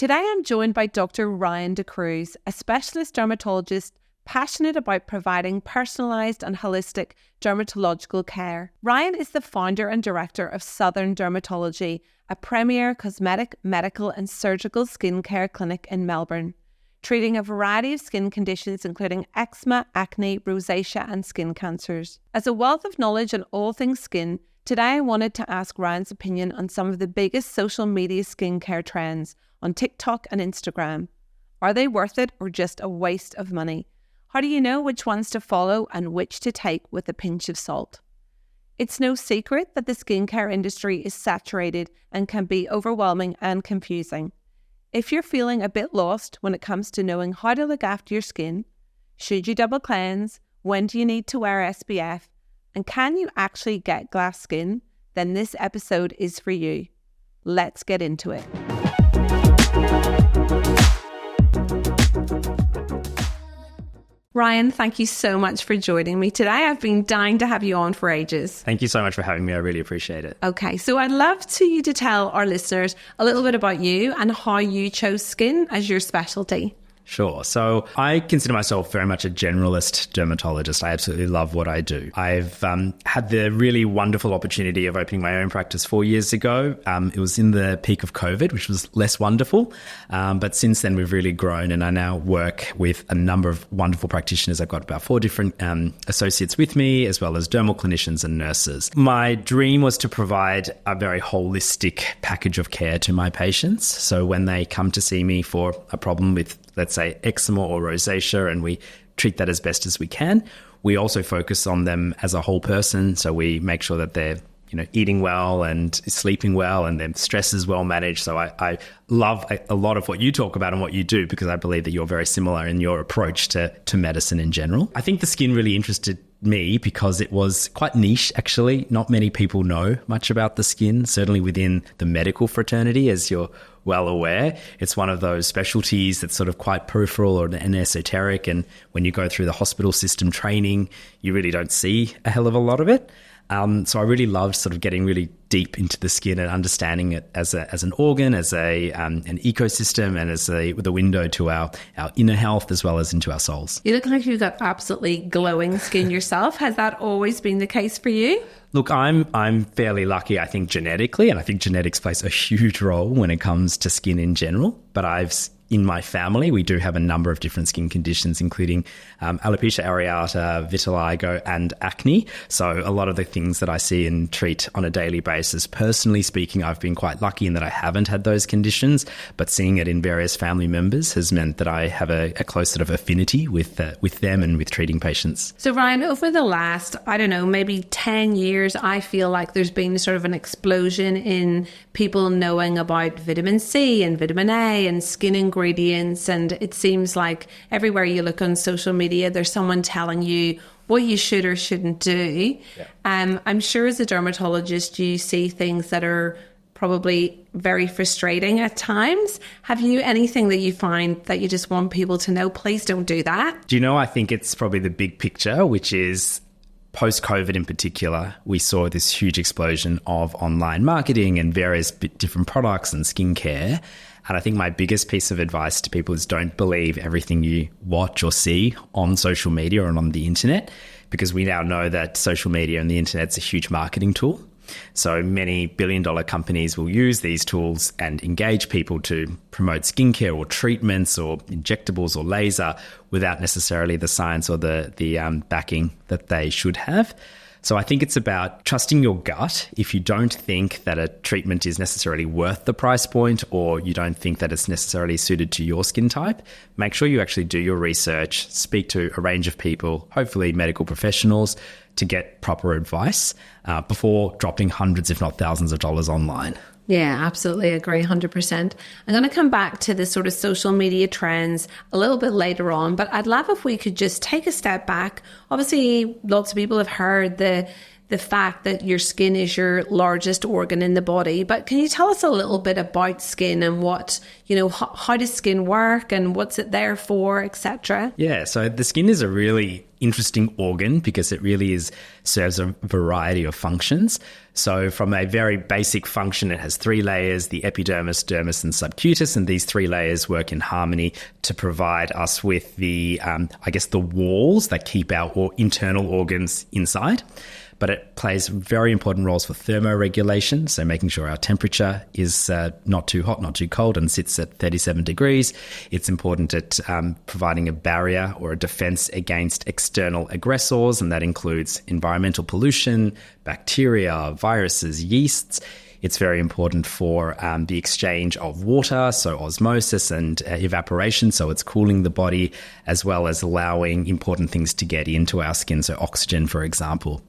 Today I'm joined by Dr Ryan De Cruz, a specialist dermatologist passionate about providing personalised and holistic dermatological care. Ryan is the founder and director of Southern Dermatology, a premier cosmetic, medical and surgical skincare clinic in Melbourne, treating a variety of skin conditions including eczema, acne, rosacea and skin cancers. As a wealth of knowledge on all things skin, today I wanted to ask Ryan's opinion on some of the biggest social media skincare trends on TikTok and Instagram. Are they worth it or just a waste of money? How do you know which ones to follow and which to take with a pinch of salt? It's no secret that the skincare industry is saturated and can be overwhelming and confusing. If you're feeling a bit lost when it comes to knowing how to look after your skin, should you double cleanse, when do you need to wear SPF, and can you actually get glass skin, then this episode is for you. Let's get into it. Ryan, thank you so much for joining me today. I've been dying to have you on for ages. Thank you so much for having me. I really appreciate it. Okay, so I'd love you to tell our listeners a little bit about you and how you chose skin as your specialty. Sure. So I consider myself very much a generalist dermatologist. I absolutely love what I do. I've had the really wonderful opportunity of opening my own practice 4 years ago. It was in the peak of COVID, which was less wonderful. But since then, we've really grown and I now work with a number of wonderful practitioners. I've got about 4 different associates with me, as well as dermal clinicians and nurses. My dream was to provide a very holistic package of care to my patients. So when they come to see me for a problem with, let's say, eczema or rosacea, and we treat that as best as we can. We also focus on them as a whole person. So we make sure that they're eating well and sleeping well and their stress is well managed. So I love a lot of what you talk about and what you do because I believe that you're very similar in your approach to medicine in general. I think the skin really interested me because it was quite niche, actually. Not many people know much about the skin, certainly within the medical fraternity, as you're well aware. It's one of those specialties that's sort of quite peripheral or an esoteric. And when you go through the hospital system training, you really don't see a hell of a lot of it. So I really loved sort of getting really deep into the skin and understanding it as an organ, as an ecosystem, and as the window to our inner health as well as into our souls. You look like you've got absolutely glowing skin yourself. Has that always been the case for you? Look, I'm fairly lucky, I think, genetically, and I think genetics plays a huge role when it comes to skin in general. But in my family, we do have a number of different skin conditions, including alopecia areata, vitiligo, and acne. So a lot of the things that I see and treat on a daily basis, personally speaking, I've been quite lucky in that I haven't had those conditions, but seeing it in various family members has meant that I have a close sort of affinity with them and with treating patients. So Ryan, over the last, maybe 10 years, I feel like there's been sort of an explosion in people knowing about vitamin C and vitamin A and skin ingredients, and it seems like everywhere you look on social media there's someone telling you what you should or shouldn't do. Yeah. I'm sure as a dermatologist you see things that are probably very frustrating at times. Have you anything that you find that you just want people to know, please don't do that? Do you know, I think it's probably the big picture, which is post-COVID in particular, we saw this huge explosion of online marketing and various different products and skincare. And I think my biggest piece of advice to people is don't believe everything you watch or see on social media or on the internet, because we now know that social media and the internet's a huge marketing tool. So many billion-dollar companies will use these tools and engage people to promote skincare or treatments or injectables or laser without necessarily the science or the backing that they should have. So I think it's about trusting your gut. If you don't think that a treatment is necessarily worth the price point, or you don't think that it's necessarily suited to your skin type, make sure you actually do your research, speak to a range of people, hopefully medical professionals, to get proper advice before dropping hundreds, if not thousands of dollars online. Yeah, absolutely agree, 100%. I'm going to come back to the sort of social media trends a little bit later on, but I'd love if we could just take a step back. Obviously, lots of people have heard the the fact that your skin is your largest organ in the body. But can you tell us a little bit about skin and what, how does skin work and what's it there for, etc.? Yeah, so the skin is a really interesting organ because it really serves a variety of functions. So from a very basic function, it has 3 layers, the epidermis, dermis, and subcutis, and these 3 layers work in harmony to provide us with the walls that keep our internal organs inside. But it plays very important roles for thermoregulation, so making sure our temperature is not too hot, not too cold, and sits at 37 degrees. It's important at providing a barrier or a defense against external aggressors, and that includes environmental pollution, bacteria, viruses, yeasts. It's very important for the exchange of water, so osmosis and evaporation, so it's cooling the body, as well as allowing important things to get into our skin, so oxygen, for example.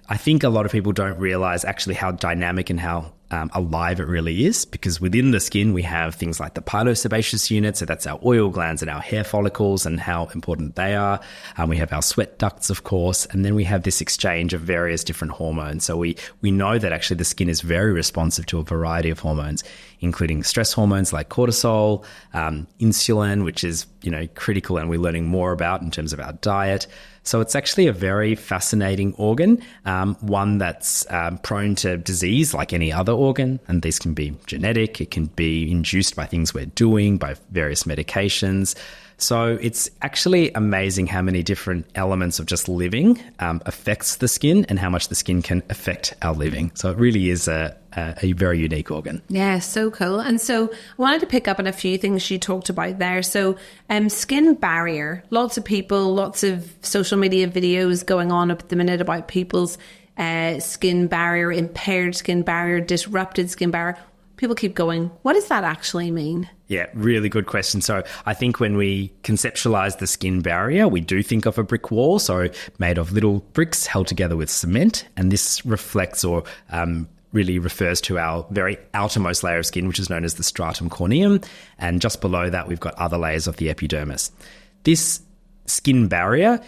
I think a lot of people don't realize actually how dynamic and how alive it really is, because within the skin we have things like the pilosebaceous unit, so that's our oil glands and our hair follicles and how important they are. We have our sweat ducts, of course, and then we have this exchange of various different hormones. So we know that actually the skin is very responsive to a variety of hormones, including stress hormones like cortisol, insulin, which is critical and we're learning more about in terms of our diet. So it's actually a very fascinating organ, one that's prone to disease like any other organ. And these can be genetic, it can be induced by things we're doing, by various medications. So it's actually amazing how many different elements of just living affects the skin and how much the skin can affect our living. So it really is a very unique organ. Yeah, so cool. And so I wanted to pick up on a few things you talked about there. So skin barrier, lots of people, lots of social media videos going on at the minute about people's skin barrier, impaired skin barrier, disrupted skin barrier. People keep going, what does that actually mean? Yeah, really good question. So I think when we conceptualize the skin barrier, we do think of a brick wall, so made of little bricks held together with cement. And this reflects or really refers to our very outermost layer of skin, which is known as the stratum corneum. And just below that, we've got other layers of the epidermis. This skin barrier,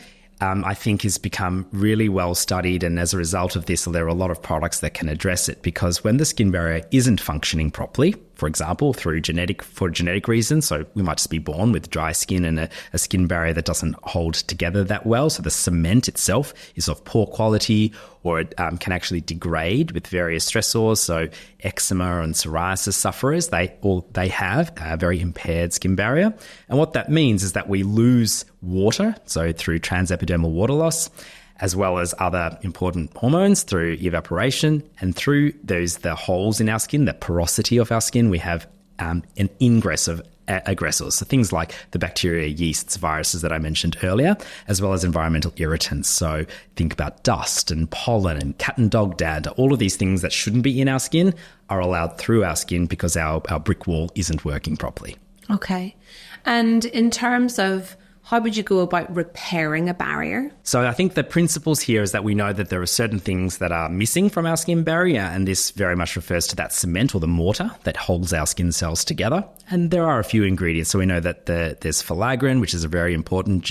I think, has become really well studied. And as a result of this, there are a lot of products that can address it, because when the skin barrier isn't functioning properly, for example, for genetic reasons, so we might just be born with dry skin and a skin barrier that doesn't hold together that well. So the cement itself is of poor quality, or it can actually degrade with various stressors. So eczema and psoriasis sufferers, they have a very impaired skin barrier. And what that means is that we lose water, so through transepidermal water loss, as well as other important hormones through evaporation, and through the holes in our skin, the porosity of our skin, we have an ingress of aggressors. So things like the bacteria, yeasts, viruses that I mentioned earlier, as well as environmental irritants. So think about dust and pollen and cat and dog dander. All of these things that shouldn't be in our skin are allowed through our skin because our brick wall isn't working properly. Okay. And in terms of how would you go about repairing a barrier? So I think the principles here is that we know that there are certain things that are missing from our skin barrier, and this very much refers to that cement or the mortar that holds our skin cells together. And there are a few ingredients. So we know that there's filaggrin, which is a very important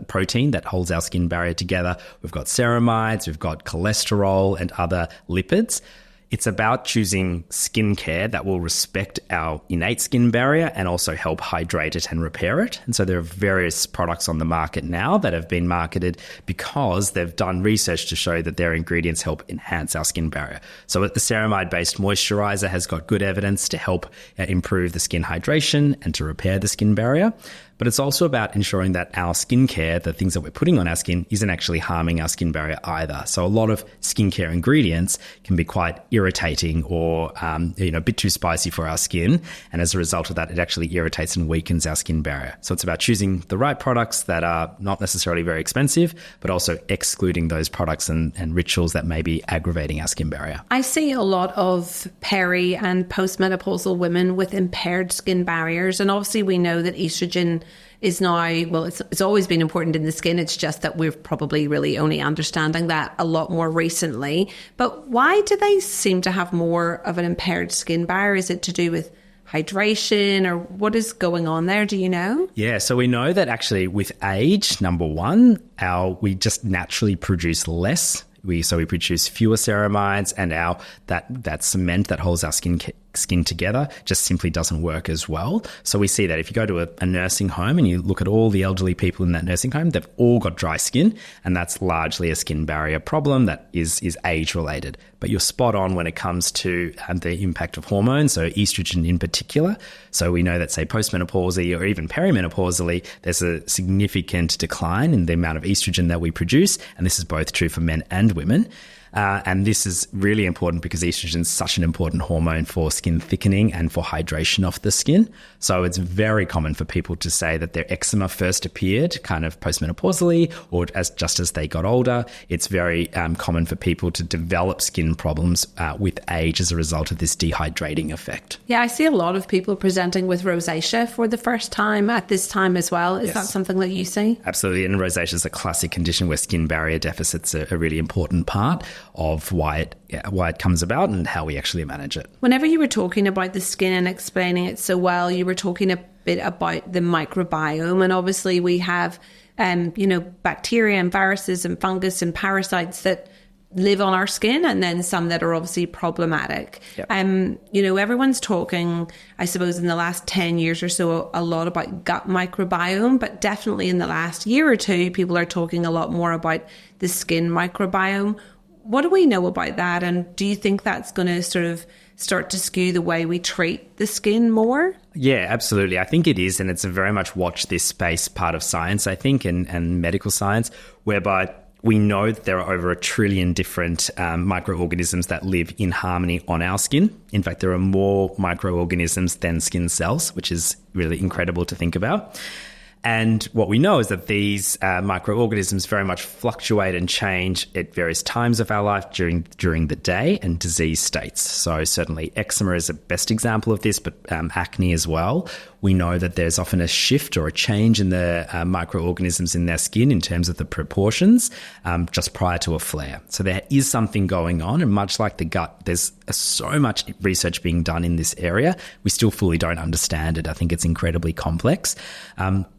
protein that holds our skin barrier together. We've got ceramides, we've got cholesterol and other lipids. It's about choosing skincare that will respect our innate skin barrier and also help hydrate it and repair it. And so there are various products on the market now that have been marketed because they've done research to show that their ingredients help enhance our skin barrier. So the ceramide-based moisturizer has got good evidence to help improve the skin hydration and to repair the skin barrier. But it's also about ensuring that our skincare, the things that we're putting on our skin, isn't actually harming our skin barrier either. So a lot of skincare ingredients can be quite irritating or a bit too spicy for our skin. And as a result of that, it actually irritates and weakens our skin barrier. So it's about choosing the right products that are not necessarily very expensive, but also excluding those products and rituals that may be aggravating our skin barrier. I see a lot of peri and postmenopausal women with impaired skin barriers. And obviously we know that estrogen is now, it's always been important in the skin. It's just that we're probably really only understanding that a lot more recently. But why do they seem to have more of an impaired skin barrier? Is it to do with hydration, or what is going on there? Do you know? Yeah, so we know that actually with age, number one, we just naturally produce less We produce fewer ceramides, and that cement that holds our skin together just simply doesn't work as well. So we see that if you go to a nursing home and you look at all the elderly people in that nursing home, they've all got dry skin, and that's largely a skin barrier problem that is age related. But you're spot on when it comes to the impact of hormones, so estrogen in particular. So we know that, say, postmenopausally or even perimenopausally, there's a significant decline in the amount of estrogen that we produce, and this is both true for men and women. And this is really important because estrogen is such an important hormone for skin thickening and for hydration of the skin. So it's very common for people to say that their eczema first appeared kind of postmenopausally or just as they got older. It's very common for people to develop skin problems with age as a result of this dehydrating effect. Yeah, I see a lot of people presenting with rosacea for the first time at this time as well. Is that something that you see? Absolutely. And rosacea is a classic condition where skin barrier deficits are a really important part of why it comes about and how we actually manage it. Whenever you were talking about the skin and explaining it so well, you were talking a bit about the microbiome, and obviously we have bacteria and viruses and fungus and parasites that live on our skin, and then some that are obviously problematic. Yep. Everyone's talking, I suppose, in the last 10 years or so, a lot about gut microbiome, but definitely in the last year or two, people are talking a lot more about the skin microbiome. What do we know about that? And do you think that's going to sort of start to skew the way we treat the skin more? Yeah, absolutely. I think it is. And it's a very much watch this space part of science, I think, and medical science, whereby we know that there are over 1 trillion different microorganisms that live in harmony on our skin. In fact, there are more microorganisms than skin cells, which is really incredible to think about. And what we know is that these microorganisms very much fluctuate and change at various times of our life during the day and disease states. So certainly eczema is the best example of this, but acne as well. We know that there's often a shift or a change in the microorganisms in their skin in terms of the proportions just prior to a flare. So there is something going on, and much like the gut, there's so much research being done in this area. We still fully don't understand it. I think it's incredibly complex.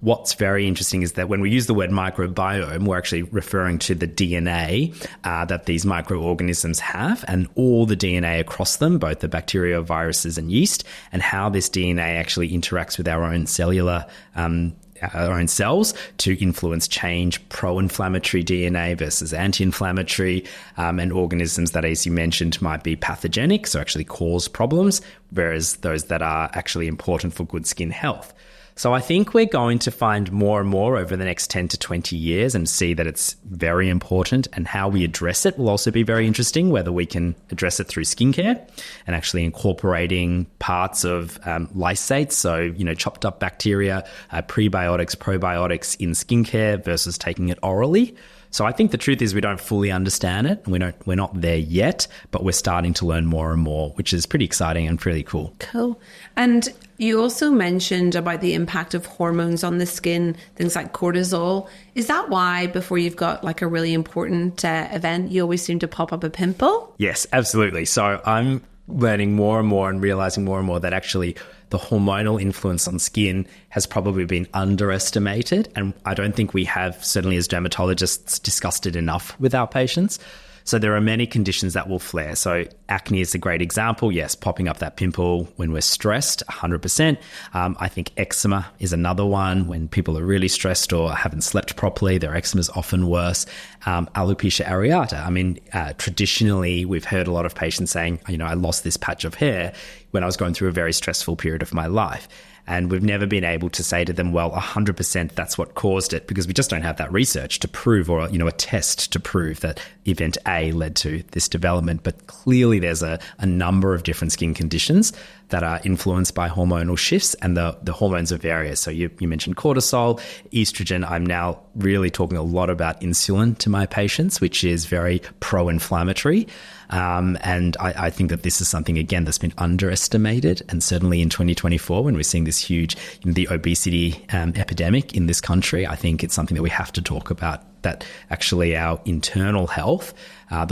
What's very interesting is that when we use the word microbiome, we're actually referring to the DNA that these microorganisms have and all the DNA across them, both the bacteria, viruses, and yeast, and how this DNA actually interacts with our own cellular our own cells to influence change, pro-inflammatory DNA versus anti-inflammatory, and organisms that, as you mentioned, might be pathogenic, so actually cause problems, whereas those that are actually important for good skin health. So I think we're going to find more and more over the next 10 to 20 years and see that it's very important, and how we address it will also be very interesting, whether we can address it through skincare and actually incorporating parts of lysates, so, chopped up bacteria, prebiotics, probiotics in skincare versus taking it orally. So I think the truth is we don't fully understand it, and we're not there yet, but we're starting to learn more and more, which is pretty exciting and pretty cool. Cool. And you also mentioned about the impact of hormones on the skin, things like cortisol. Is that why before you've got like a really important event, you always seem to pop up a pimple? Yes, absolutely. So I'm learning more and more and realizing more and more that actually the hormonal influence on skin has probably been underestimated. And I don't think we have, certainly as dermatologists, discussed it enough with our patients. So there are many conditions that will flare. So acne is a great example. Yes, popping up that pimple when we're stressed, 100%. I think eczema is another one. When people are really stressed or haven't slept properly, their eczema is often worse. Alopecia areata. Traditionally, we've heard a lot of patients saying, I lost this patch of hair when I was going through a very stressful period of my life. And we've never been able to say to them, well, 100% that's what caused it, because we just don't have that research to prove, or, a test to prove that event A led to this development. But clearly there's a number of different skin conditions that are influenced by hormonal shifts, and the hormones are various. So you mentioned cortisol, estrogen. I'm now really talking a lot about insulin to my patients, which is very pro-inflammatory. And I think that this is something, again, that's been underestimated. And certainly in 2024, when we're seeing this huge, the obesity epidemic in this country, I think it's something that we have to talk about, that actually our internal health, our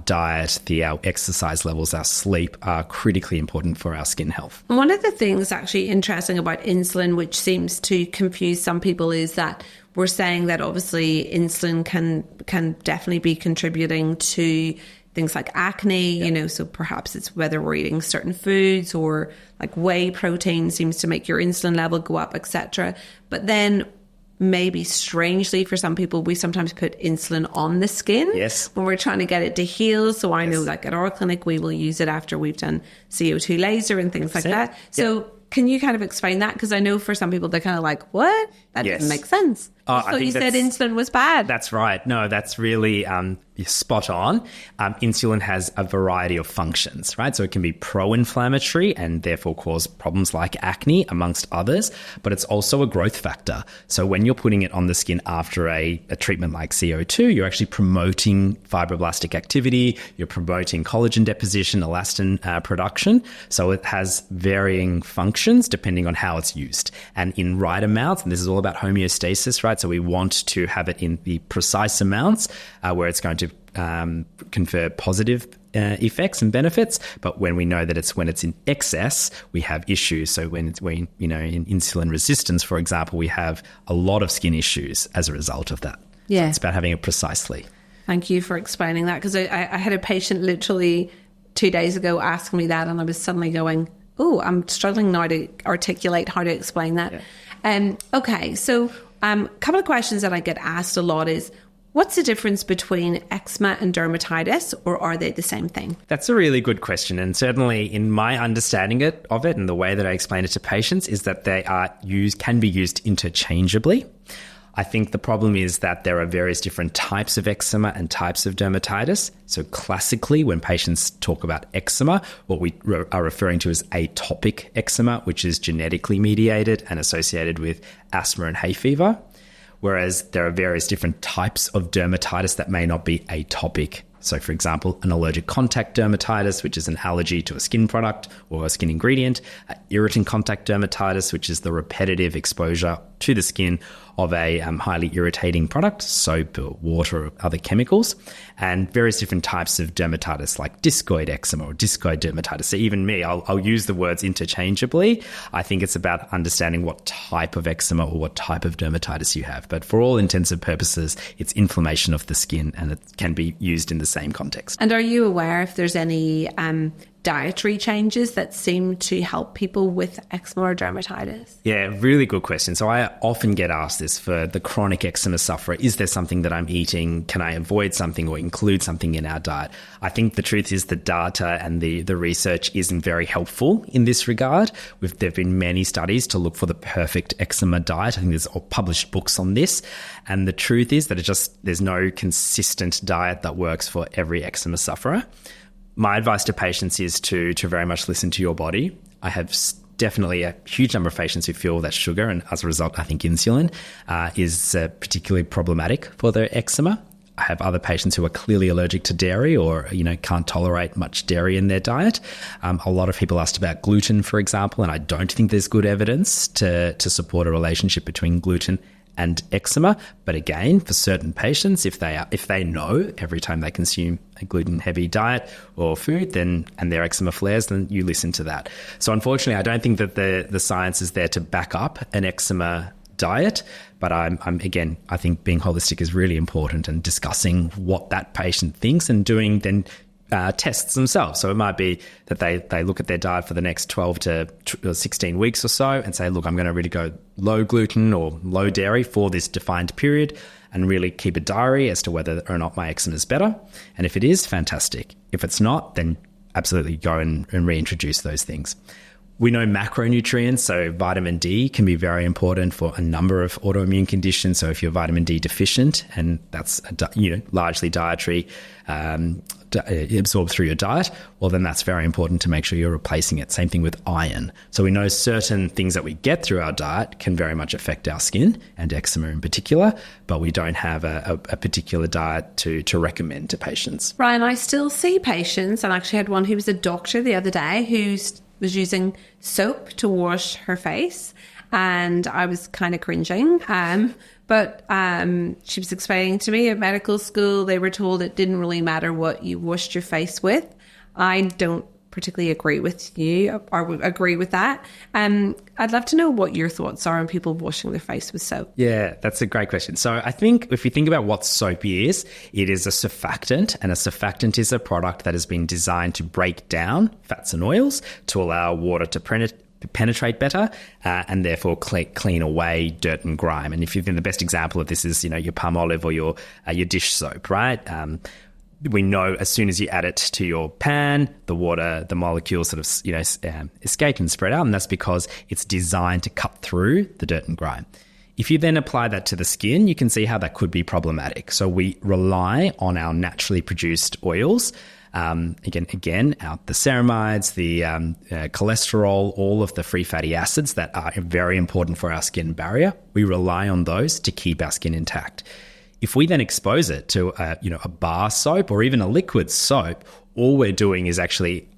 diet, our exercise levels, our sleep are critically important for our skin health. One of the things actually interesting about insulin, which seems to confuse some people, is that we're saying that obviously insulin can definitely be contributing to things like acne, you know, so perhaps it's whether we're eating certain foods or like whey protein seems to make your insulin level go up, etc. But then maybe strangely for some people, we sometimes put insulin on the skin when we're trying to get it to heal. So I know like at our clinic, we will use it after we've done CO2 laser and things like that. So can you kind of explain that? Because I know for some people, they're kind of like, what? That doesn't make sense. I thought you said insulin was bad. That's right. No, that's really spot on. Insulin has a variety of functions, right? So it can be pro-inflammatory and therefore cause problems like acne, amongst others, but it's also a growth factor. So when you're putting it on the skin after a treatment like CO2, you're actually promoting fibroblastic activity, you're promoting collagen deposition, elastin production. So it has varying functions depending on how it's used. And in right amounts, and this is all about homeostasis, right? So we want to have it in the precise amounts where it's going to confer positive effects and benefits. But when we know that when it's in excess, we have issues. So when you know, in insulin resistance, for example, we have a lot of skin issues as a result of that. So it's about having it precisely. Thank you for explaining that, because I had a patient literally 2 days ago ask me that, and I was suddenly going, oh, I'm struggling now to articulate how to explain that. Okay, so a couple of questions that I get asked a lot is, what's the difference between eczema and dermatitis, or are they the same thing? That's a really good question. And certainly in my understanding of it and the way that I explain it to patients is that they can be used interchangeably. I think the problem is that there are various different types of eczema and types of dermatitis. So classically, when patients talk about eczema, what we are referring to is atopic eczema, which is genetically mediated and associated with asthma and hay fever. Whereas there are various different types of dermatitis that may not be atopic. So, for example, an allergic contact dermatitis, which is an allergy to a skin product or a skin ingredient, irritant contact dermatitis, which is the repetitive exposure to the skin of a highly irritating product, soap or water or other chemicals, and various different types of dermatitis like discoid eczema or discoid dermatitis. So even me, I'll use the words interchangeably. I think it's about understanding what type of eczema or what type of dermatitis you have. But for all intents and purposes, it's inflammation of the skin, and it can be used in the same context. And are you aware if there's any dietary changes that seem to help people with eczema or dermatitis? Yeah, really good question. So I often get asked this for the chronic eczema sufferer. Is there something that I'm eating? Can I avoid something or include something in our diet? I think the truth is the data and the research isn't very helpful in this regard. There have been many studies to look for the perfect eczema diet. I think there's published books on this. And the truth is that there's no consistent diet that works for every eczema sufferer. My advice to patients is to very much listen to your body. I have definitely a huge number of patients who feel that sugar, and as a result, I think insulin is particularly problematic for their eczema. I have other patients who are clearly allergic to dairy or, can't tolerate much dairy in their diet. A lot of people asked about gluten, for example, and I don't think there's good evidence to support a relationship between gluten and eczema. But again, for certain patients, if they know every time they consume a gluten-heavy diet or food, and their eczema flares, then you listen to that. So unfortunately, I don't think that the science is there to back up an eczema diet. But I think being holistic is really important, and discussing what that patient thinks and doing then tests themselves. So it might be that they look at their diet for the next 12 to 16 weeks or so and say, look, I'm going to really go low gluten or low dairy for this defined period, and really keep a diary as to whether or not my eczema is better. And if it is, fantastic. If it's not, then absolutely go and reintroduce those things. We know macronutrients, so vitamin D can be very important for a number of autoimmune conditions. So if you're vitamin D deficient, and that's largely dietary, absorbed through your diet, well, then that's very important to make sure you're replacing it. Same thing with iron. So we know certain things that we get through our diet can very much affect our skin, and eczema in particular, but we don't have a particular diet to recommend to patients. Ryan, I still see patients, and I actually had one who was a doctor the other day who was using soap to wash her face, and I was kind of cringing. But she was explaining to me at medical school, they were told it didn't really matter what you washed your face with. I don't particularly agree with you or agree with that. I'd love to know what your thoughts are on people washing their face with soap. Yeah, that's a great question. So I think if you think about what soap is, it is a surfactant, and a surfactant is a product that has been designed to break down fats and oils to allow water to penetrate better and therefore clean away dirt and grime. And if you think the best example of this is, your palm olive or your dish soap, right? We know as soon as you add it to your pan, the water, the molecules sort of, escape and spread out. And that's because it's designed to cut through the dirt and grime. If you then apply that to the skin, you can see how that could be problematic. So we rely on our naturally produced oils. Again, the ceramides, the cholesterol, all of the free fatty acids that are very important for our skin barrier. We rely on those to keep our skin intact. If we then expose it to a bar soap or even a liquid soap, all we're doing is actually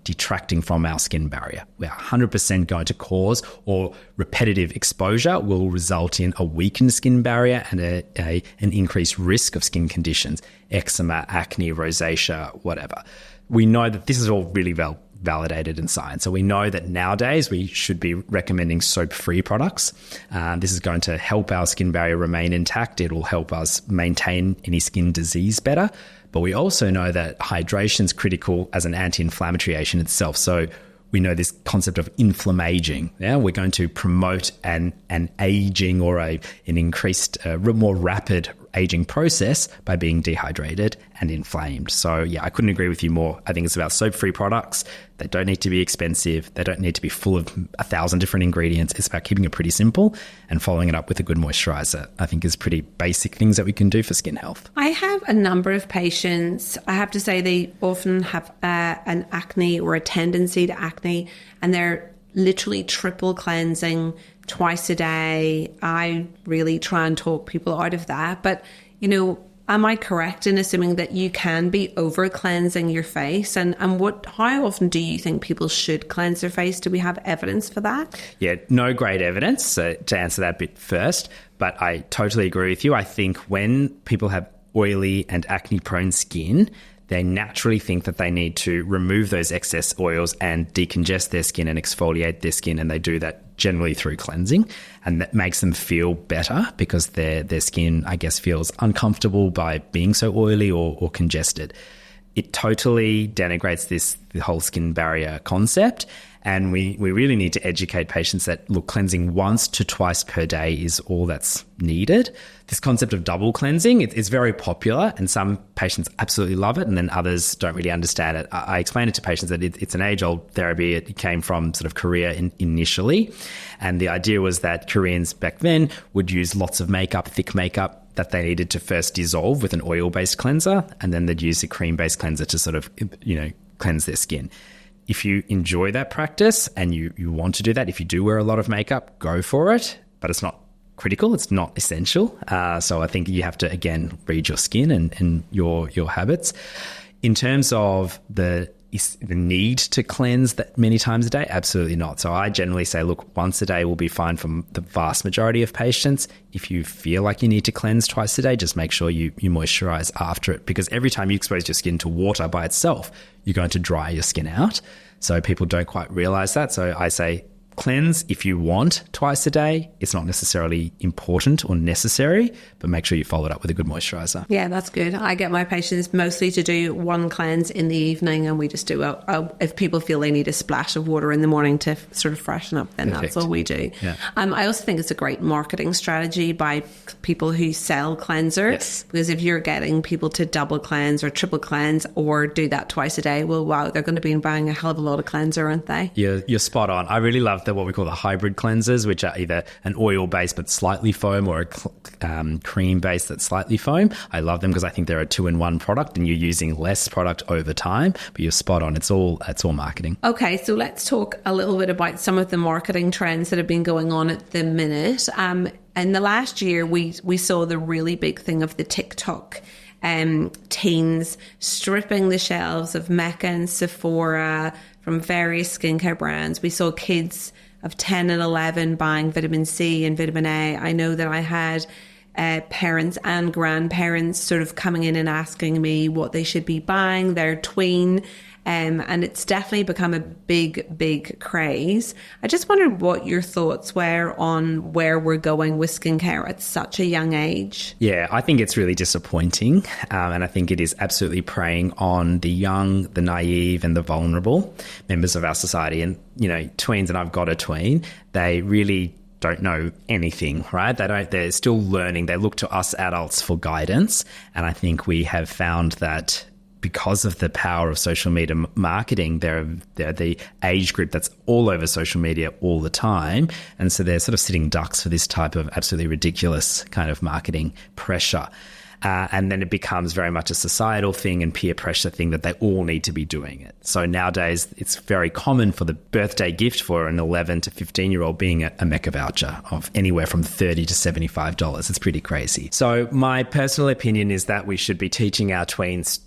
detracting from our skin barrier. We're 100% going to cause, or repetitive exposure will result in a weakened skin barrier and an increased risk of skin conditions, eczema, acne, rosacea, whatever. We know that this is all really validated in science. So we know that nowadays we should be recommending soap-free products. This is going to help our skin barrier remain intact. It will help us maintain any skin disease better. But we also know that hydration is critical as an anti-inflammatory agent itself. So we know this concept of inflammaging. Yeah, we're going to promote an aging or an increased, more rapid aging process by being dehydrated and inflamed. So yeah, I couldn't agree with you more. I think it's about soap-free products. They don't need to be expensive. They don't need to be full of 1,000 different ingredients. It's about keeping it pretty simple and following it up with a good moisturizer. I think is pretty basic things that we can do for skin health. I have a number of patients. I have to say they often have an acne or a tendency to acne, and they're literally triple cleansing twice a day. I really try and talk people out of that. But, am I correct in assuming that you can be over cleansing your face? And how often do you think people should cleanse their face? Do we have evidence for that? Yeah, no great evidence. So to answer that bit first, but I totally agree with you. I think when people have oily and acne prone skin, they naturally think that they need to remove those excess oils and decongest their skin and exfoliate their skin. And they do that generally through cleansing. And that makes them feel better because their skin, I guess, feels uncomfortable by being so oily or congested. It totally denigrates the whole skin barrier concept. And we really need to educate patients that, look, cleansing once to twice per day is all that's needed. This concept of double cleansing, it's very popular, and some patients absolutely love it, and then others don't really understand it. I explained it to patients that it's an age-old therapy. It came from sort of Korea initially, and the idea was that Koreans back then would use lots of makeup, thick makeup, that they needed to first dissolve with an oil-based cleanser, and then they'd use a cream-based cleanser to sort of, cleanse their skin. If you enjoy that practice and you want to do that, if you do wear a lot of makeup, go for it. But it's not critical. It's not essential. So I think you have to, again, read your skin and your habits. In terms of the need to cleanse that many times a day, absolutely not. So I generally say, look, once a day will be fine for the vast majority of patients. If you feel like you need to cleanse twice a day, just make sure you moisturize after it, because every time you expose your skin to water by itself, you're going to dry your skin out. So people don't quite realize that. So I say, cleanse if you want twice a day. It's not necessarily important or necessary, but make sure you follow it up with a good moisturizer. Yeah, that's good. I get my patients mostly to do one cleanse in the evening, and we just do if people feel they need a splash of water in the morning to sort of freshen up, then Perfect. That's all we do. Yeah. I also think it's a great marketing strategy by people who sell cleansers, yes. Because if you're getting people to double cleanse or triple cleanse or do that twice a day, well, wow, they're going to be buying a hell of a lot of cleanser, aren't they? You're spot on. I really love what we call the hybrid cleansers, which are either an oil-based but slightly foam or a cream-based that's slightly foam. I love them because I think they're a 2-in-1 product and you're using less product over time, but you're spot on. It's all marketing. Okay, so let's talk a little bit about some of the marketing trends that have been going on at the minute. In the last year, we saw the really big thing of the TikTok teens stripping the shelves of Mecca and Sephora from various skincare brands. We saw kids of 10 and 11 buying vitamin C and vitamin A. I know that I had parents and grandparents sort of coming in and asking me what they should be buying, their tween. and it's definitely become a big craze. I just wondered what your thoughts were on where we're going with skincare at such a young age. Yeah, I think it's really disappointing, and I think it is absolutely preying on the young, the naive and the vulnerable members of our society. And, tweens, and I've got a tween, they really don't know anything, right? They're still learning. They look to us adults for guidance. And I think we have found that because of the power of social media marketing, they're the age group that's all over social media all the time. And so they're sort of sitting ducks for this type of absolutely ridiculous kind of marketing pressure. And then it becomes very much a societal thing and peer pressure thing that they all need to be doing it. So nowadays, it's very common for the birthday gift for an 11 to 15-year-old being a Mecca voucher of anywhere from $30 to $75. It's pretty crazy. So my personal opinion is that we should be teaching our tweens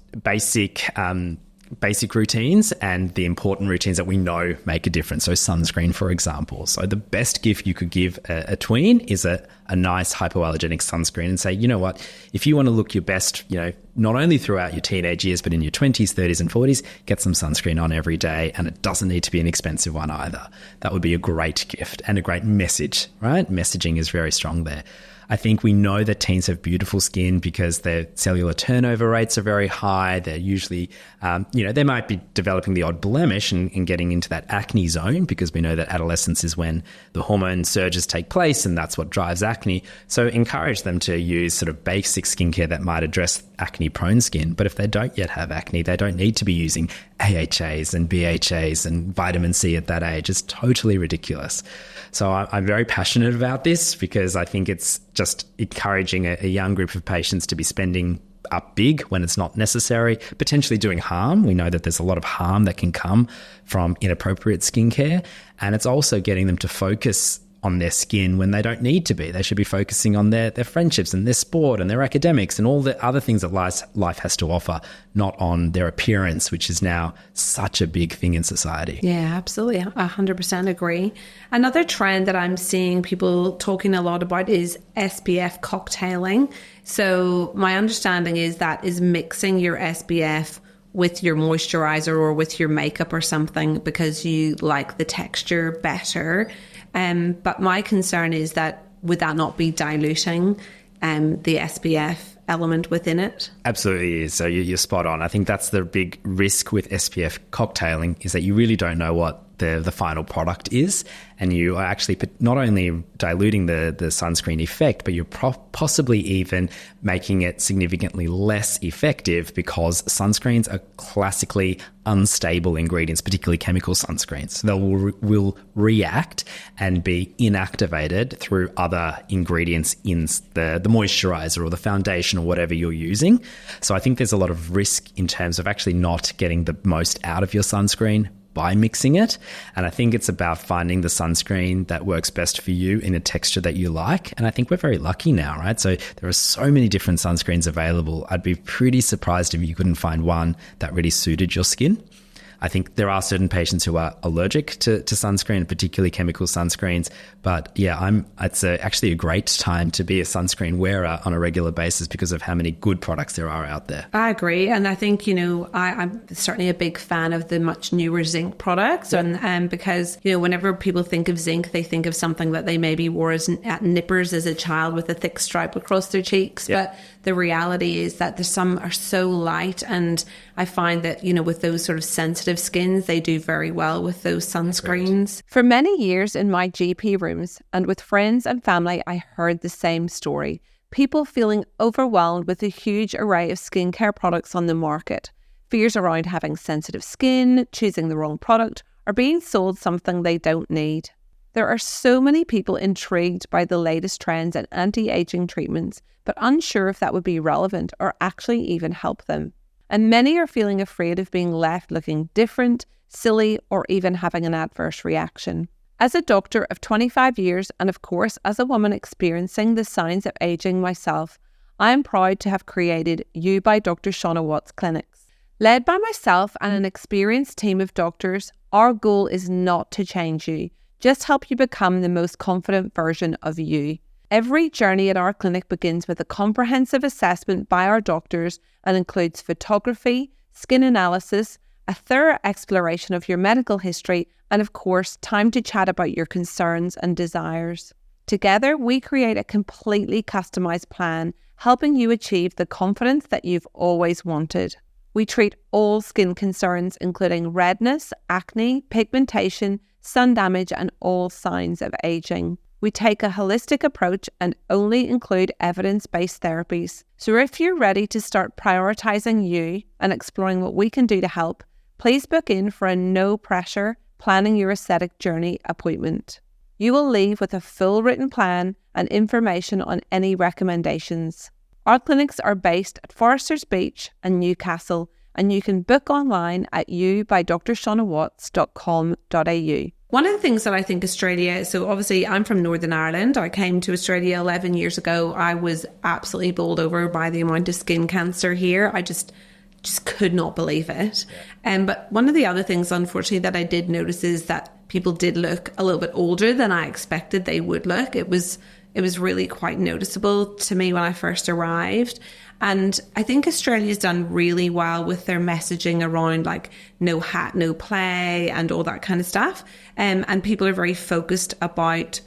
basic routines and the important routines that we know make a difference. So sunscreen, for example. So the best gift you could give a tween is a nice hypoallergenic sunscreen, and say, you know what, if you want to look your best, not only throughout your teenage years, but in your 20s, 30s and 40s, get some sunscreen on every day. And it doesn't need to be an expensive one either. That would be a great gift and a great message, right? Messaging is very strong there. I think we know that teens have beautiful skin because their cellular turnover rates are very high. They're usually, they might be developing the odd blemish and getting into that acne zone, because we know that adolescence is when the hormone surges take place and that's what drives acne. So encourage them to use sort of basic skincare that might address acne-prone skin. But if they don't yet have acne, they don't need to be using AHAs and BHAs and vitamin C at that age. It's totally ridiculous. So I'm very passionate about this because I think it's just encouraging a young group of patients to be spending up big when it's not necessary, potentially doing harm. We know that there's a lot of harm that can come from inappropriate skincare, and it's also getting them to focus on their skin when they don't need to be. They should be focusing on their friendships and their sport and their academics and all the other things that life has to offer, not on their appearance, which is now such a big thing in society. Yeah, absolutely. 100% agree. Another trend that I'm seeing people talking a lot about is SPF cocktailing. So my understanding is that is mixing your SPF with your moisturizer or with your makeup or something because you like the texture better. But my concern is that would that not be diluting the SPF element within it? Absolutely is. So you're spot on. I think that's the big risk with SPF cocktailing, is that you really don't know what the final product is, and you are actually not only diluting the sunscreen effect, but you're possibly even making it significantly less effective, because sunscreens are classically unstable ingredients, particularly chemical sunscreens. So they will react and be inactivated through other ingredients in the moisturizer or the foundation or whatever you're using. So I think there's a lot of risk in terms of actually not getting the most out of your sunscreen by mixing it. And I think it's about finding the sunscreen that works best for you in a texture that you like. And I think we're very lucky now, right? So there are so many different sunscreens available. I'd be pretty surprised if you couldn't find one that really suited your skin. I think there are certain patients who are allergic to sunscreen, particularly chemical sunscreens. But yeah, it's actually a great time to be a sunscreen wearer on a regular basis because of how many good products there are out there. I agree. And I think, I'm certainly a big fan of the much newer zinc products. And because, whenever people think of zinc, they think of something that they maybe wore at nippers as a child with a thick stripe across their cheeks. Yep. But the reality is that some are so light, and I find that, with those sort of sensitive skins, they do very well with those sunscreens. For many years in my GP rooms and with friends and family, I heard the same story. People feeling overwhelmed with a huge array of skincare products on the market. Fears around having sensitive skin, choosing the wrong product, or being sold something they don't need. There are so many people intrigued by the latest trends in anti-aging treatments, but unsure if that would be relevant or actually even help them. And many are feeling afraid of being left looking different, silly, or even having an adverse reaction. As a doctor of 25 years, and of course as a woman experiencing the signs of aging myself, I am proud to have created You by Dr Shauna Watts clinics. Led by myself and an experienced team of doctors, our goal is not to change you, just help you become the most confident version of you. Every journey at our clinic begins with a comprehensive assessment by our doctors and includes photography, skin analysis, a thorough exploration of your medical history, and of course, time to chat about your concerns and desires. Together, we create a completely customized plan, helping you achieve the confidence that you've always wanted. We treat all skin concerns, including redness, acne, pigmentation, sun damage, and all signs of aging. We take a holistic approach and only include evidence-based therapies. So if you're ready to start prioritizing you and exploring what we can do to help, please book in for a no-pressure Planning Your Aesthetic Journey appointment. You will leave with a full written plan and information on any recommendations. Our clinics are based at Foresters Beach and Newcastle, and you can book online at youbydrshaunawatts.com.au. One of the things that I think Australia, so obviously I'm from Northern Ireland. I came to Australia 11 years ago. I was absolutely bowled over by the amount of skin cancer here. I just could not believe it. But one of the other things, unfortunately, that I did notice is that people did look a little bit older than I expected they would look. It was really quite noticeable to me when I first arrived. And I think Australia's done really well with their messaging around like no hat, no play and all that kind of stuff. And people are very focused about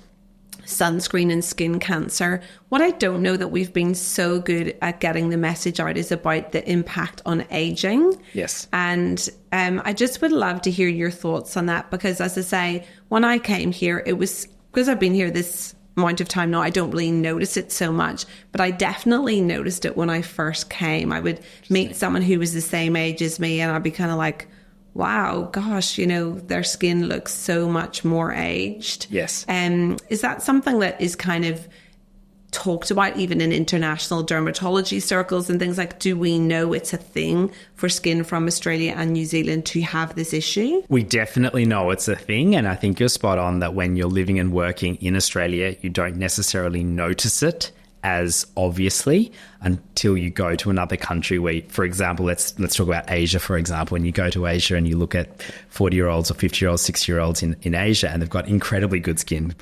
sunscreen and skin cancer. What I don't know that we've been so good at getting the message out is about the impact on aging. Yes. And I just would love to hear your thoughts on that, because as I say, when I came here, it was because I've been here this amount of time now, I don't really notice it so much, but I definitely noticed it when I first came. I would meet someone who was the same age as me and I'd be kind of like, wow, gosh, their skin looks so much more aged. Yes. Is that something that is kind of talked about even in international dermatology circles and things like, do we know it's a thing for skin from Australia and New Zealand to have this issue? We definitely know it's a thing, and I think you're spot on that when you're living and working in Australia, you don't necessarily notice it as obviously until you go to another country where, for example, let's talk about Asia, for example. When you go to Asia and you look at 40-year-olds or 50-year-olds, 60-year-olds in Asia, and they've got incredibly good skin,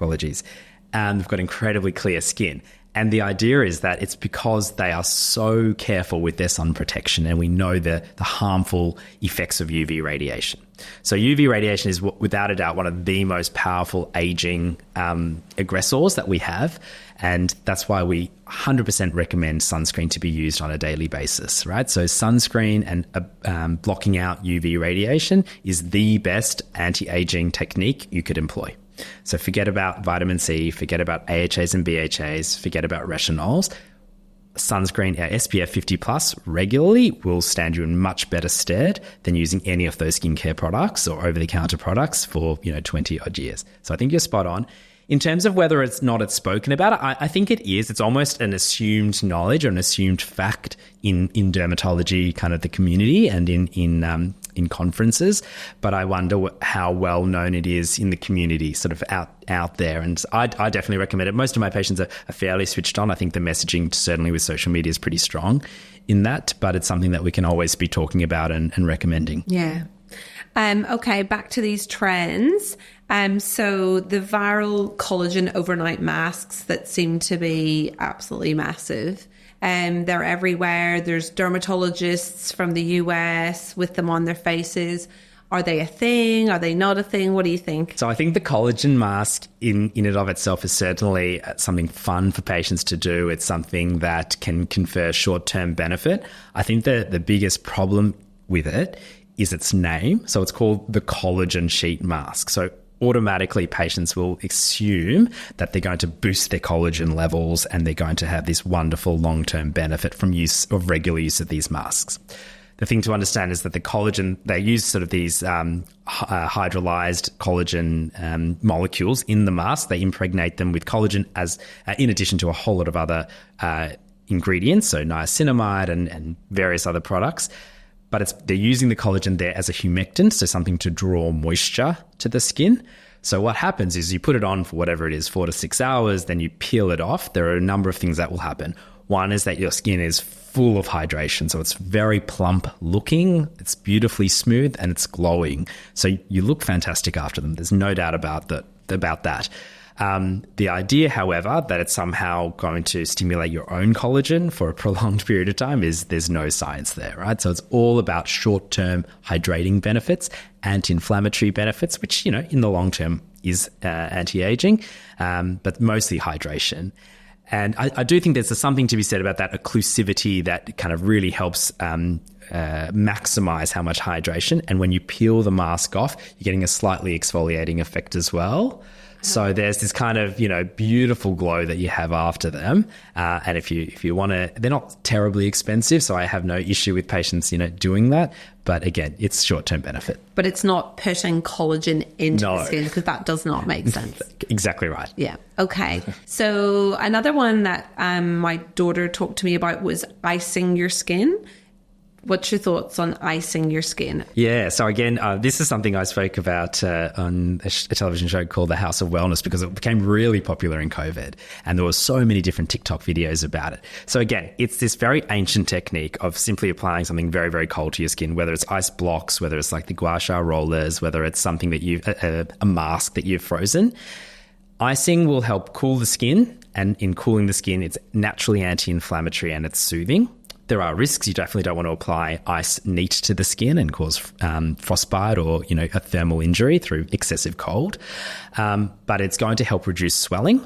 and they've got incredibly clear skin. And the idea is that it's because they are so careful with their sun protection, and we know the harmful effects of UV radiation. So UV radiation is without a doubt one of the most powerful aging aggressors that we have. And that's why we 100% recommend sunscreen to be used on a daily basis, right? So sunscreen and blocking out UV radiation is the best anti-aging technique you could employ. So forget about vitamin C, forget about AHAs and BHAs, forget about retinols. Sunscreen, SPF 50 plus regularly will stand you in much better stead than using any of those skincare products or over-the-counter products for 20 odd years. So I think you're spot on. In terms of whether it's spoken about, I think it is. It's almost an assumed knowledge or an assumed fact in dermatology, kind of the community and in conferences. But I wonder how well known it is in the community, sort of out there. And I definitely recommend it. Most of my patients are fairly switched on. I think the messaging, certainly with social media, is pretty strong in that. But it's something that we can always be talking about and recommending. Yeah. Okay, back to these trends. So the viral collagen overnight masks that seem to be absolutely massive. They're everywhere. There's dermatologists from the US with them on their faces. Are they a thing? Are they not a thing? What do you think? So I think the collagen mask in and of itself is certainly something fun for patients to do. It's something that can confer short-term benefit. I think the biggest problem with it is its name. So it's called the collagen sheet mask. So automatically patients will assume that they're going to boost their collagen levels and they're going to have this wonderful long-term benefit from regular use of these masks. The thing to understand is that the collagen, they use sort of these hydrolyzed collagen molecules in the mask. They impregnate them with collagen as in addition to a whole lot of other ingredients, so niacinamide and various other products. But they're using the collagen there as a humectant, so something to draw moisture to the skin. So what happens is you put it on for whatever it is, 4 to 6 hours, then you peel it off. There are a number of things that will happen. One is that your skin is full of hydration, so it's very plump looking, it's beautifully smooth, and it's glowing. So you look fantastic after them. There's no doubt about that. The idea, however, that it's somehow going to stimulate your own collagen for a prolonged period of time is there's no science there, right? So it's all about short-term hydrating benefits, anti-inflammatory benefits, which, in the long term is anti-aging, but mostly hydration. And I do think there's something to be said about that occlusivity that kind of really helps maximize how much hydration. And when you peel the mask off, you're getting a slightly exfoliating effect as well. So there's this kind of, beautiful glow that you have after them. And if you want to, they're not terribly expensive. So I have no issue with patients, doing that. But again, it's short-term benefit. But it's not putting collagen into the skin, because that does not make sense. Exactly right. Yeah. Okay. So another one that my daughter talked to me about was icing your skin. What's your thoughts on icing your skin? Yeah, so again, this is something I spoke about on a television show called The House of Wellness, because it became really popular in COVID and there were so many different TikTok videos about it. So again, it's this very ancient technique of simply applying something very, very cold to your skin, whether it's ice blocks, whether it's like the gua sha rollers, whether it's something that a mask that you've frozen. Icing will help cool the skin, and in cooling the skin, it's naturally anti-inflammatory and it's soothing. There are risks. You definitely don't want to apply ice neat to the skin and cause frostbite or, a thermal injury through excessive cold. But it's going to help reduce swelling,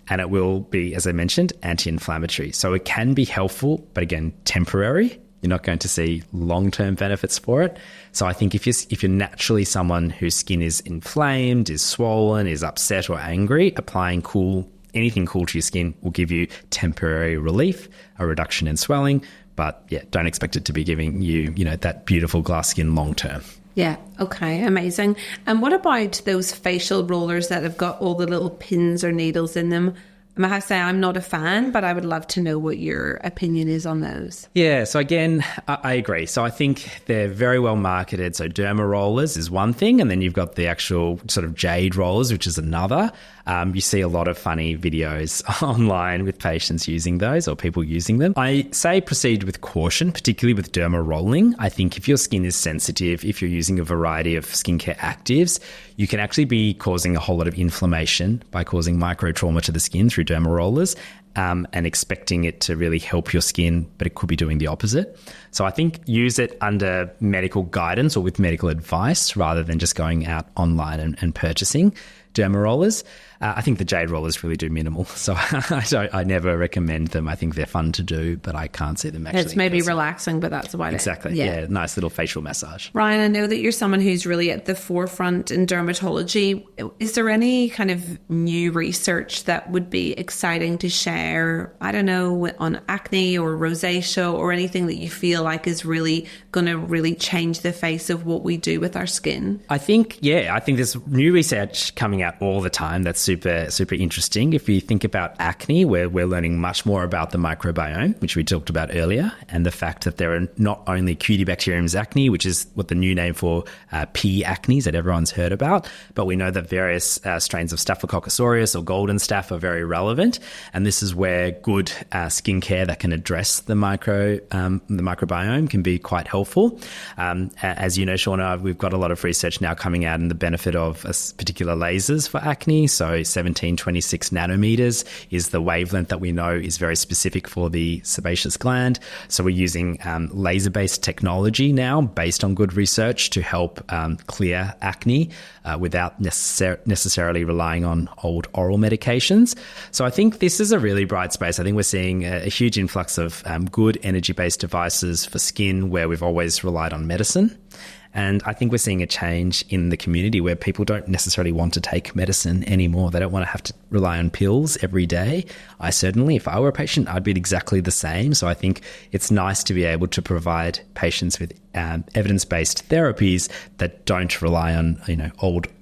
and it will be, as I mentioned, anti-inflammatory. So it can be helpful, but again, temporary. You're not going to see long-term benefits for it. So I think if you're naturally someone whose skin is inflamed, is swollen, is upset or angry, applying anything cool to your skin will give you temporary relief, a reduction in swelling. But yeah, don't expect it to be giving you, that beautiful glass skin long term. Yeah. Okay. Amazing. And what about those facial rollers that have got all the little pins or needles in them? I have to say I'm not a fan, but I would love to know what your opinion is on those. Yeah, so again, I agree. So I think they're very well marketed. So derma rollers is one thing, and then you've got the actual sort of jade rollers, which is another. You see a lot of funny videos online with patients using those or people using them. I say proceed with caution, particularly with derma rolling. I think if your skin is sensitive, if you're using a variety of skincare actives, you can actually be causing a whole lot of inflammation by causing micro trauma to the skin through derma rollers. And expecting it to really help your skin, but it could be doing the opposite. So I think use it under medical guidance or with medical advice rather than just going out online and purchasing derma rollers. I think the jade rollers really do minimal, so I never recommend them. I think they're fun to do, but I can't see them actually. It's maybe relaxing, but that's about exactly. it. Yeah, nice little facial massage. Ryan, I know that you're someone who's really at the forefront in dermatology. Is there any kind of new research that would be exciting to share? I don't know, on acne or rosacea or anything that you feel like is really going to really change the face of what we do with our skin? I think there's new research coming out all the time that's super interesting. If you think about acne, where we're learning much more about the microbiome, which we talked about earlier, and the fact that there are not only Cutibacterium's acne, which is what the new name for P. acnes that everyone's heard about, but we know that various strains of Staphylococcus aureus or golden staph are very relevant, and this is where good skincare that can address the microbiome can be quite helpful. As you know, Shauna, we've got a lot of research now coming out in the benefit of particular lasers for acne. So 1726 nanometers is the wavelength that we know is very specific for the sebaceous gland. So we're using laser-based technology now based on good research to help clear acne without necessarily relying on old oral medications. So I think this is a really bright space. I think we're seeing a huge influx of good energy-based devices for skin where we've always relied on medicine. And I think we're seeing a change in the community where people don't necessarily want to take medicine anymore. They don't want to have to rely on pills every day. I certainly, if I were a patient, I'd be exactly the same. So I think it's nice to be able to provide patients with evidence-based therapies that don't rely on,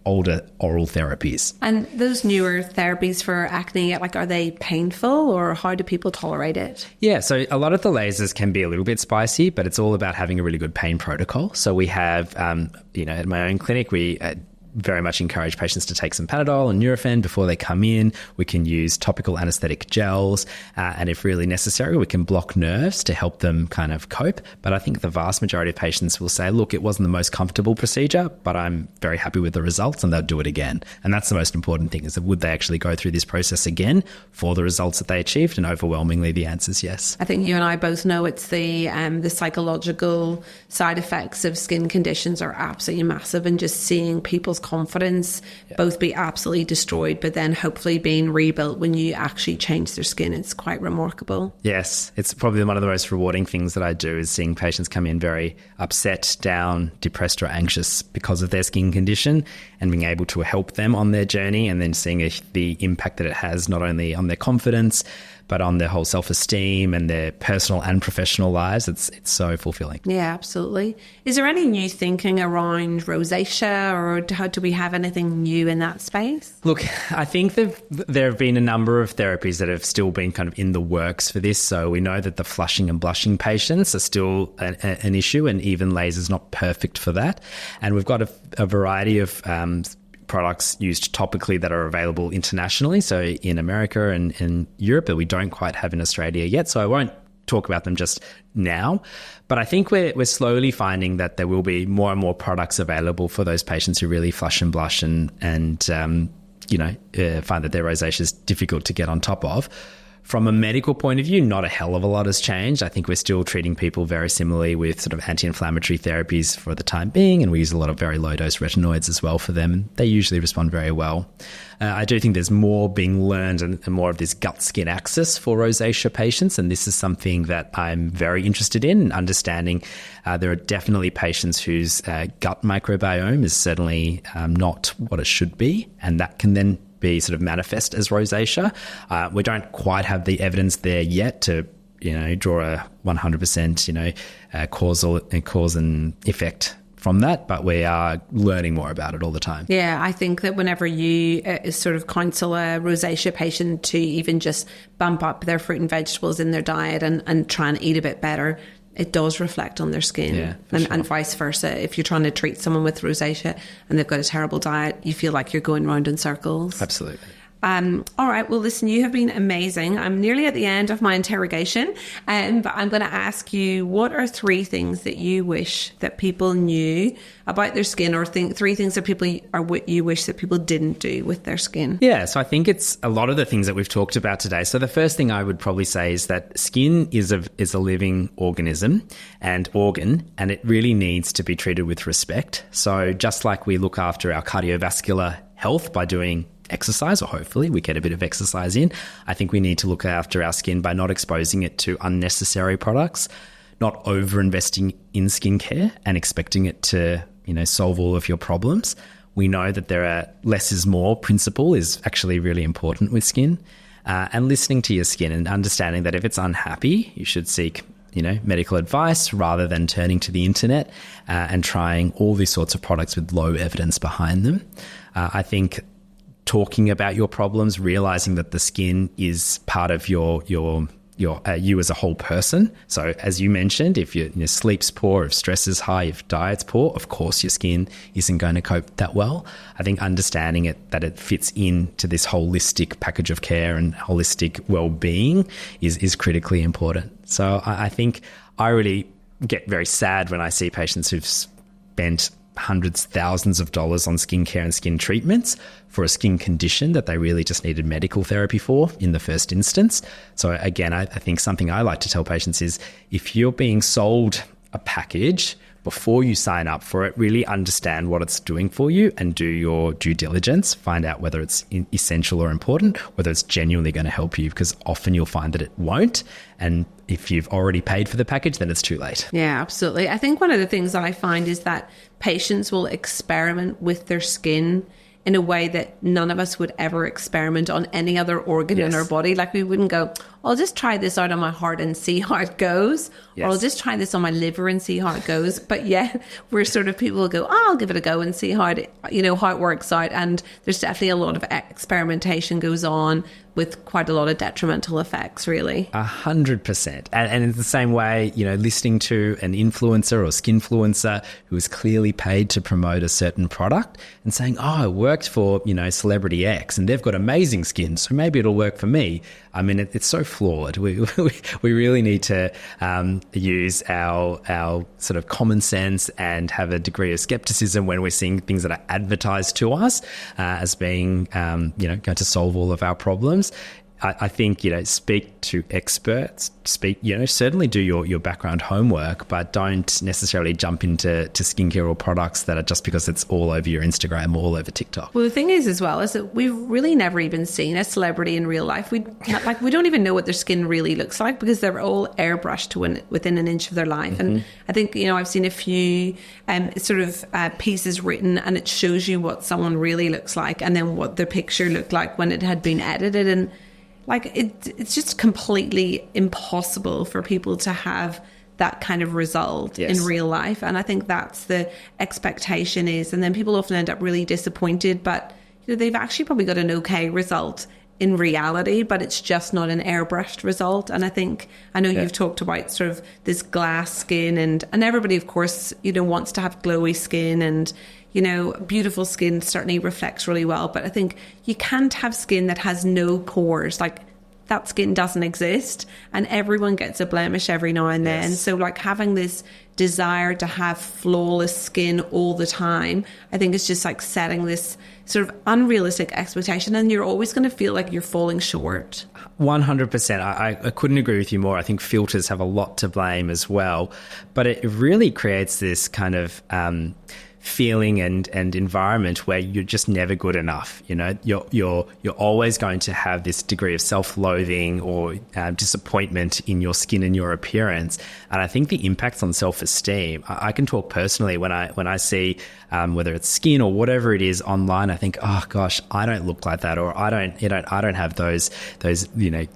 older oral therapies. And those newer therapies for acne, are they painful or how do people tolerate it? Yeah, so a lot of the lasers can be a little bit spicy, but it's all about having a really good pain protocol. So we have, at my own clinic, we very much encourage patients to take some Panadol and Nurofen before they come in. We can use topical anesthetic gels, and if really necessary, we can block nerves to help them kind of cope. But I think the vast majority of patients will say, look, it wasn't the most comfortable procedure, but I'm very happy with the results, and they'll do it again. And that's the most important thing, is that would they actually go through this process again for the results that they achieved? And overwhelmingly, the answer is yes. I think you and I both know it's the psychological side effects of skin conditions are absolutely massive, and just seeing people's confidence both be absolutely destroyed, but then hopefully being rebuilt when you actually change their skin. It's quite remarkable. Yes, it's probably one of the most rewarding things that I do, is seeing patients come in very upset, down, depressed or anxious because of their skin condition, and being able to help them on their journey, and then seeing the impact that it has not only on their confidence but on their whole self-esteem and their personal and professional lives. It's so fulfilling. Yeah, absolutely. Is there any new thinking around rosacea, or do we have anything new in that space? Look, I think there have been a number of therapies that have still been kind of in the works for this. So we know that the flushing and blushing patients are still an issue, and even laser's not perfect for that. And we've got a variety of products used topically that are available internationally, so in America and in Europe, that we don't quite have in Australia yet. So I won't talk about them just now, but I think we're slowly finding that there will be more and more products available for those patients who really flush and blush and find that their rosacea is difficult to get on top of. From a medical point of view, not a hell of a lot has changed. I think we're still treating people very similarly with sort of anti-inflammatory therapies for the time being, and we use a lot of very low-dose retinoids as well for them. They usually respond very well. I do think there's more being learned and more of this gut-skin axis for rosacea patients, and this is something that I'm very interested in, understanding. There are definitely patients whose gut microbiome is certainly not what it should be, and that can then be sort of manifest as rosacea. We don't quite have the evidence there yet to, draw a 100%, cause and effect from that, but we are learning more about it all the time. Yeah, I think that whenever you sort of counsel a rosacea patient to even just bump up their fruit and vegetables in their diet and try and eat a bit better, it does reflect on their skin, and vice versa. If you're trying to treat someone with rosacea and they've got a terrible diet, you feel like you're going round in circles. Absolutely. All right. Well, listen, you have been amazing. I'm nearly at the end of my interrogation, but I'm going to ask you, what are 3 things that you wish that people knew about their skin, or 3 things that what you wish that people didn't do with their skin? Yeah. So I think it's a lot of the things that we've talked about today. So the first thing I would probably say is that skin is a living organism and organ, and it really needs to be treated with respect. So just like we look after our cardiovascular health by doing exercise, or hopefully we get a bit of exercise in, I think we need to look after our skin by not exposing it to unnecessary products, not over investing in skincare and expecting it to, solve all of your problems. We know that there are less is more principle is actually really important with skin, and listening to your skin and understanding that if it's unhappy, you should seek medical advice rather than turning to the internet and trying all these sorts of products with low evidence behind them. I think talking about your problems, realizing that the skin is part of your you as a whole person. So as you mentioned, if your sleep's poor, if stress is high, if diet's poor, of course your skin isn't going to cope that well. I think understanding that it fits into this holistic package of care and holistic well-being is critically important. So I think I really get very sad when I see patients who've spent hundreds, thousands of dollars on skincare and skin treatments for a skin condition that they really just needed medical therapy for in the first instance. So again, I think something I like to tell patients is, if you're being sold a package, before you sign up for it, really understand what it's doing for you and do your due diligence. Find out whether it's essential or important, whether it's genuinely going to help you, because often you'll find that it won't. And if you've already paid for the package, then it's too late. Yeah, absolutely. I think one of the things that I find is that patients will experiment with their skin in a way that none of us would ever experiment on any other organ in our body. Like, we wouldn't go, I'll just try this out on my heart and see how it goes. Or I'll just try this on my liver and see how it goes. But yeah, we're sort of people will go, I'll give it a go and see how it works out. And there's definitely a lot of experimentation goes on with quite a lot of detrimental effects, really. 100%. And in the same way, listening to an influencer or skinfluencer who is clearly paid to promote a certain product and saying, oh, it worked for, celebrity X and they've got amazing skin, so maybe it'll work for me. I mean, it's so flawed. We really need to use our sort of common sense and have a degree of skepticism when we're seeing things that are advertised to us as being, going to solve all of our problems. I think, speak to experts, certainly do your background homework, but don't necessarily jump into skincare or products that are just because it's all over your Instagram, all over TikTok. Well, the thing is as well, is that we've really never even seen a celebrity in real life. We don't even know what their skin really looks like because they're all airbrushed to within an inch of their life. Mm-hmm. And I think, I've seen a few pieces written and it shows you what someone really looks like and then what their picture looked like when it had been edited. And it's just completely impossible for people to have that kind of result in real life. And I think that's the expectation is. And then people often end up really disappointed, but they've actually probably got an okay result in reality, but it's just not an airbrushed result. And I know you've talked about sort of this glass skin and everybody, of course, wants to have glowy skin and, beautiful skin certainly reflects really well. But I think you can't have skin that has no pores. That skin doesn't exist and everyone gets a blemish every now and then. So having this desire to have flawless skin all the time, I think it's just setting this sort of unrealistic expectation and you're always going to feel like you're falling short. 100%. I couldn't agree with you more. I think filters have a lot to blame as well, but it really creates this kind of feeling and environment where you're just never good enough. You're always going to have this degree of self-loathing or disappointment in your skin and your appearance. And I think the impacts on self-esteem, I can talk personally when I see whether it's skin or whatever it is online, I think, oh gosh, I don't look like that, or I don't have those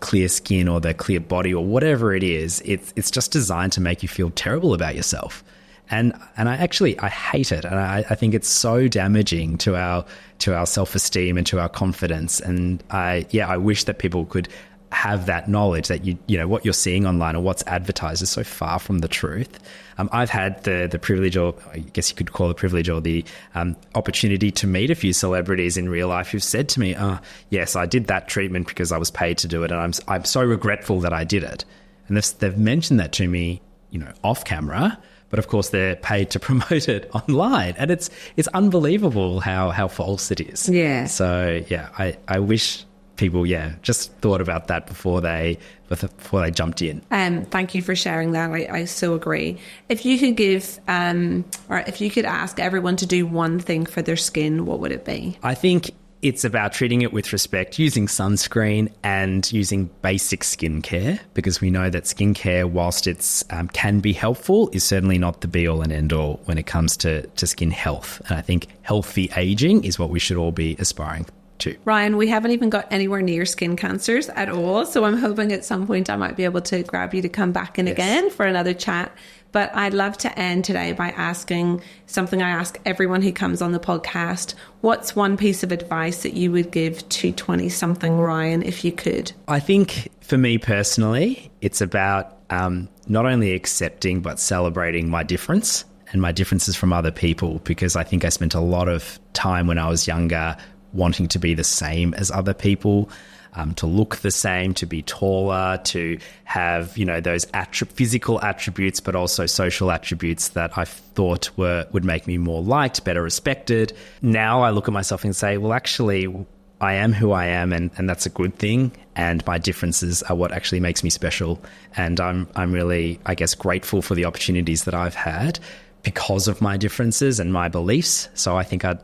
clear skin or the clear body or whatever it is. It's just designed to make you feel terrible about yourself. And I hate it. And I think it's so damaging to our self-esteem and to our confidence. And I wish that people could have that knowledge that what you're seeing online or what's advertised is so far from the truth. I've had the privilege, or I guess you could call it privilege, or the opportunity to meet a few celebrities in real life who've said to me, yes, I did that treatment because I was paid to do it. And I'm so regretful that I did it. And they've mentioned that to me, off camera. But of course, they're paid to promote it online, and it's unbelievable how false it is. Yeah. So I wish people just thought about that before they jumped in. Thank you for sharing that. I so agree. If you could give or if you could ask everyone to do one thing for their skin, what would it be? I think it's about treating it with respect, using sunscreen and using basic skincare, because we know that skincare, whilst it's can be helpful, is certainly not the be-all and end-all when it comes to skin health. And I think healthy aging is what we should all be aspiring to. Ryan, we haven't even got anywhere near skin cancers at all, so I'm hoping at some point I might be able to grab you to come back in again for another chat. But I'd love to end today by asking something I ask everyone who comes on the podcast. What's one piece of advice that you would give to 20-something Ryan if you could? I think for me personally, it's about not only accepting but celebrating my difference and my differences from other people, because I think I spent a lot of time when I was younger wanting to be the same as other people. To look the same, to be taller, to have, those physical attributes, but also social attributes that I thought would make me more liked, better respected. Now I look at myself and say, well, actually, I am who I am, and that's a good thing. And my differences are what actually makes me special. And I'm really, I guess, grateful for the opportunities that I've had because of my differences and my beliefs. So I think I'd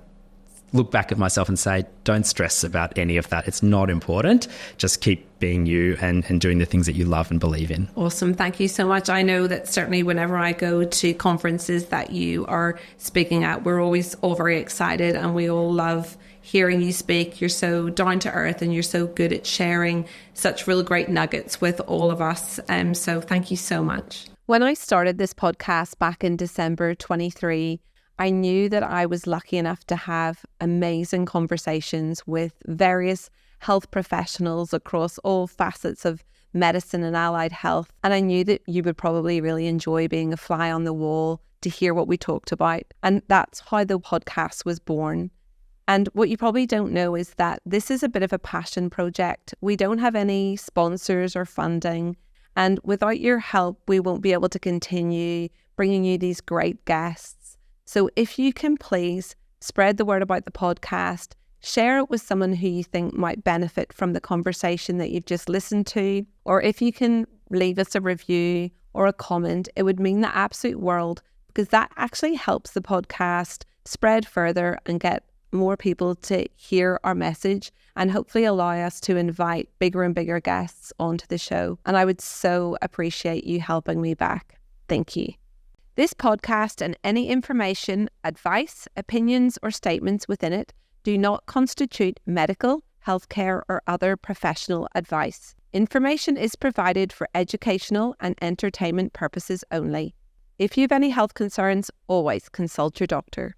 look back at myself and say, don't stress about any of that. It's not important. Just keep being you and doing the things that you love and believe in. Awesome. Thank you so much. I know that certainly whenever I go to conferences that you are speaking at, we're always all very excited and we all love hearing you speak. You're so down to earth and you're so good at sharing such real great nuggets with all of us. So thank you so much. When I started this podcast back in December 23, I knew that I was lucky enough to have amazing conversations with various health professionals across all facets of medicine and allied health. And I knew that you would probably really enjoy being a fly on the wall to hear what we talked about. And that's how the podcast was born. And what you probably don't know is that this is a bit of a passion project. We don't have any sponsors or funding. And without your help, we won't be able to continue bringing you these great guests. So if you can please spread the word about the podcast, share it with someone who you think might benefit from the conversation that you've just listened to, or if you can leave us a review or a comment, it would mean the absolute world, because that actually helps the podcast spread further and get more people to hear our message and hopefully allow us to invite bigger and bigger guests onto the show. And I would so appreciate you helping me back. Thank you. This podcast and any information, advice, opinions, or statements within it do not constitute medical, healthcare, or other professional advice. Information is provided for educational and entertainment purposes only. If you have any health concerns, always consult your doctor.